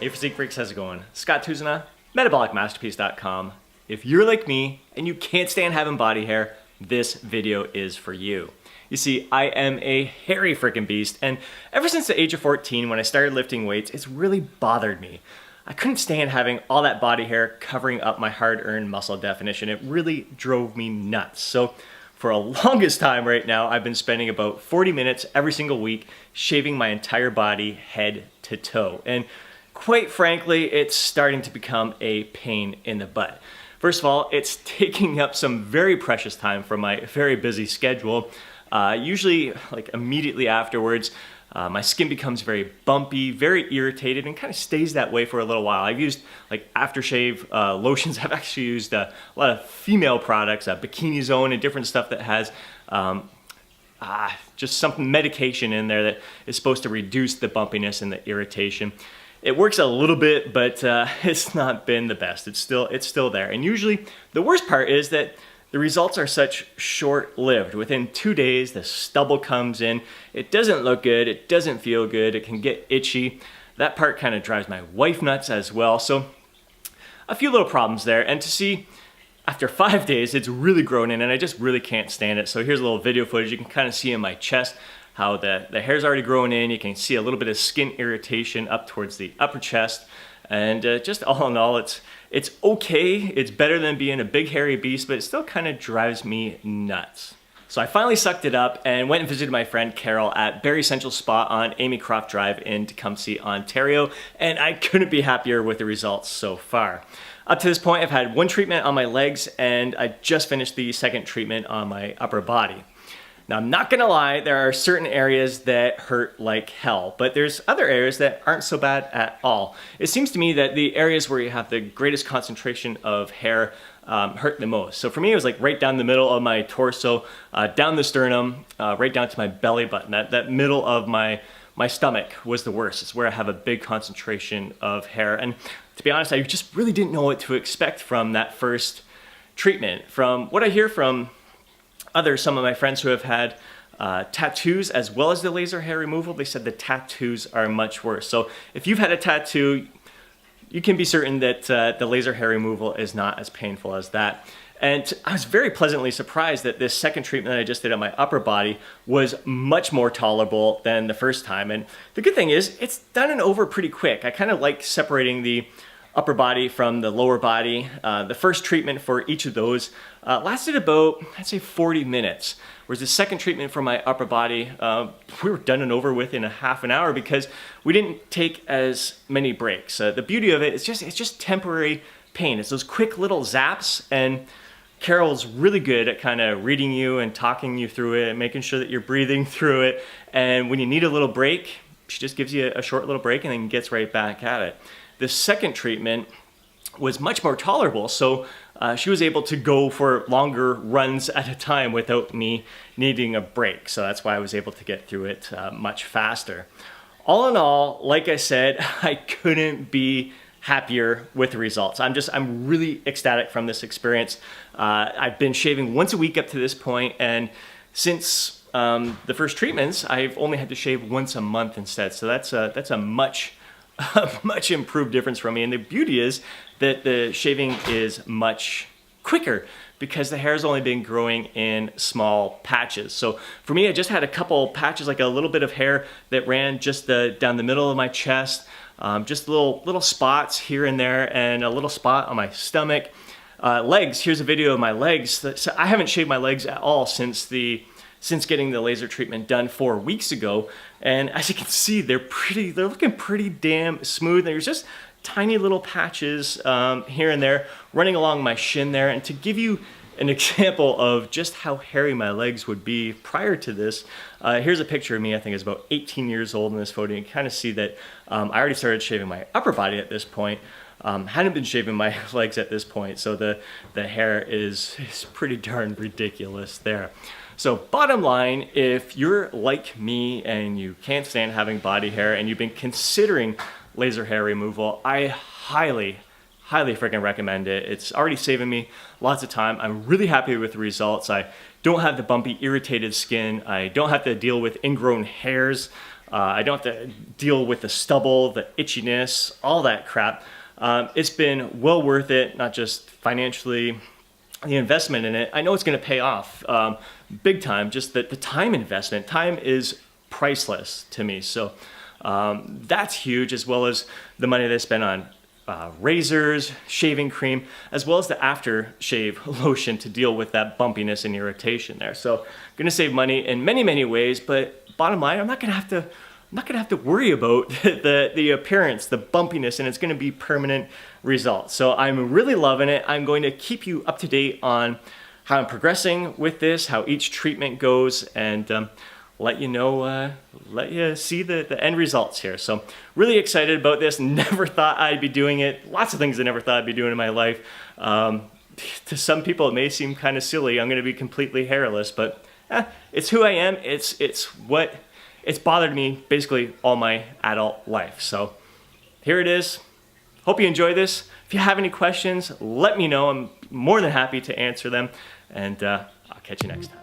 Hey Physique Freaks, how's it going? Scott Tuzana, MetabolicMasterpiece.com. If you're like me and you can't stand having body hair, this video is for you. You see, I am a hairy freaking beast, and ever since the age of 14 when I started lifting weights, it's really bothered me. I couldn't stand having all that body hair covering up my hard-earned muscle definition. It really drove me nuts. So for a longest time right now, I've been spending about 40 minutes every single week shaving my entire body head to toe. And quite frankly, it's starting to become a pain in the butt. First of all, it's taking up some very precious time from my very busy schedule. Usually, like immediately afterwards, my skin becomes very bumpy, very irritated, and kind of stays that way for a little while. I've used like aftershave lotions. I've actually used a lot of female products, Bikini Zone and different stuff that has just some medication in there that is supposed to reduce the bumpiness and the irritation. It works a little bit, but it's not been the best. It's still there. And usually the worst part is that the results are such short-lived. Within 2 days, the stubble comes in. It doesn't look good. It doesn't feel good. It can get itchy. That part kind of drives my wife nuts as well. So a few little problems there. And to see after 5 days, it's really grown in, and I just really can't stand it. So here's a little video footage. You can kind of see in my chest how the hair's already grown in. You can see a little bit of skin irritation up towards the upper chest. And just all in all, it's okay. It's better than being a big hairy beast, but it still kind of drives me nuts. So I finally sucked it up and went and visited my friend Carol at Barrie Central Spa on Amy Croft Drive in Tecumseh, Ontario, and I couldn't be happier with the results so far. Up to this point, I've had one treatment on my legs, and I just finished the second treatment on my upper body. Now, I'm not gonna lie, there are certain areas that hurt like hell, but there's other areas that aren't so bad at all. It seems to me that the areas where you have the greatest concentration of hair hurt the most. So for me, it was like right down the middle of my torso, down the sternum, right down to my belly button. That middle of my stomach was the worst. It's where I have a big concentration of hair. And to be honest, I just really didn't know what to expect from that first treatment. From what I hear from some of my friends who have had tattoos as well as the laser hair removal, they said the tattoos are much worse. So if you've had a tattoo, you can be certain that the laser hair removal is not as painful as that. And I was very pleasantly surprised that this second treatment that I just did on my upper body was much more tolerable than the first time. And the good thing is it's done and over pretty quick. I kind of like separating the upper body from the lower body. The first treatment for each of those lasted about, I'd say 40 minutes. Whereas the second treatment for my upper body, we were done and over with in a half an hour because we didn't take as many breaks. The beauty of it is it's just temporary pain. It's those quick little zaps, and Carol's really good at kind of reading you and talking you through it and making sure that you're breathing through it. And when you need a little break, she just gives you a short little break and then gets right back at it. The second treatment was much more tolerable, so she was able to go for longer runs at a time without me needing a break. So that's why I was able to get through it much faster. All in all, like I said, I couldn't be happier with the results. I'm really ecstatic from this experience. I've been shaving once a week up to this point, and since the first treatments, I've only had to shave once a month instead. So that's a much improved difference from me. And the beauty is that the shaving is much quicker because the hair's only been growing in small patches. So for me, I just had a couple patches, like a little bit of hair that ran just down the middle of my chest, just little spots here and there, and a little spot on my stomach. Legs, here's a video of my legs. So I haven't shaved my legs at all since getting the laser treatment done 4 weeks ago. And as you can see, they're looking pretty damn smooth. There's just tiny little patches here and there running along my shin there. And to give you an example of just how hairy my legs would be prior to this, here's a picture of me. I think it's about 18 years old in this photo. You can kind of see that I already started shaving my upper body at this point. Hadn't been shaving my legs at this point, so the hair is pretty darn ridiculous there. So bottom line, if you're like me and you can't stand having body hair and you've been considering laser hair removal, I highly freaking recommend it. It's already saving me lots of time. I'm really happy with the results. I don't have the bumpy, irritated skin. I don't have to deal with ingrown hairs. I don't have to deal with the stubble, the itchiness, all that crap. It's been well worth it, not just financially, the investment in it. I know it's going to pay off big time. Just the time investment. Time is priceless to me. So that's huge, as well as the money they spend on razors, shaving cream, as well as the aftershave lotion to deal with that bumpiness and irritation there. So I'm going to save money in many, many ways, but bottom line, I'm not going to have to worry about the appearance, the bumpiness, and it's going to be permanent results. So I'm really loving it. I'm going to keep you up to date on how I'm progressing with this, how each treatment goes, and let you see the end results here. So really excited about this. Never thought I'd be doing it. Lots of things I never thought I'd be doing in my life. To some people, it may seem kind of silly. I'm going to be completely hairless, but it's who I am. It's bothered me basically all my adult life. So here it is. Hope you enjoy this. If you have any questions, let me know. I'm more than happy to answer them. And I'll catch you next time.